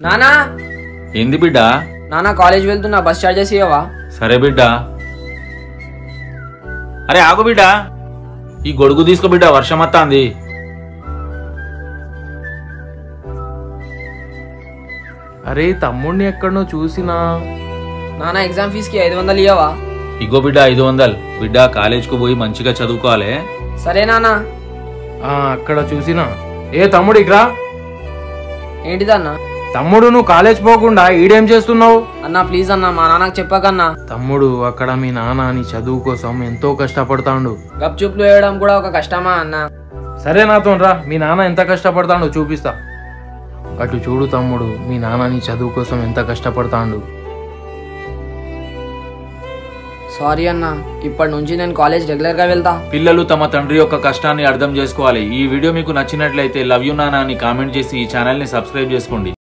నానా ఏంది బిడ్డ? నానా కాలేజ్ వెళ్తున్నా, బస్ చార్జెస్ ఇవ్వవా? సరే బిడ్డ. అరే ఆగు బిడ్డ, ఈ గొడుగు తీసుకో బిడ్డ, వర్షం వస్తాంది. అరే తమ్ముడిని ఎక్కడనో చూసినా. నానా ఎగ్జామ్ ఫీజుకి 500 ఇవ్వవా? ఇగో బిడ్డ 500. బిడ్డ కాలేజ్కు పోయి మంచిగా చదువుకోవాలి. సరే నానా. అక్కడ చూసినా. ఏ తమ్ముడు ఇకరా. ఏంటిదన్నా? తమ్ముడు నువ్వు కాలేజ్ పోకుండా ఈడేం చేస్తున్నావు? అన్నా ప్లీజ్ అన్నా, మా నాన్నకు చెప్పకన్నా. తమ్ముడు అక్కడ మీ నాన్న నీ చదువు కోసం ఎంతో కష్టపడతాడు. గప్చుప్లు వేయడం కూడా ఒక కష్టమా అన్నా? సరే నాతో రా, మీ నాన్న ఎంత కష్టపడతాడో చూపిస్తా. అటు చూడు తమ్ముడు, మీ నాన్న నీ చదువు కోసం ఎంత కష్టపడతాడు. సారీ అన్నా, ఇప్పటి నుంచి నేను కాలేజ్ రెగ్యులర్ గా వెళ్తా. పిల్లలు తమ తండ్రి యొక్క కష్టాన్ని అర్థం చేసుకోవాలి. ఈ వీడియో మీకు నచ్చినట్లయితే లవ్ యూ నానా అని కామెంట్ చేసి ఈ ఛానల్ ని సబ్స్క్రైబ్ చేసుకోండి.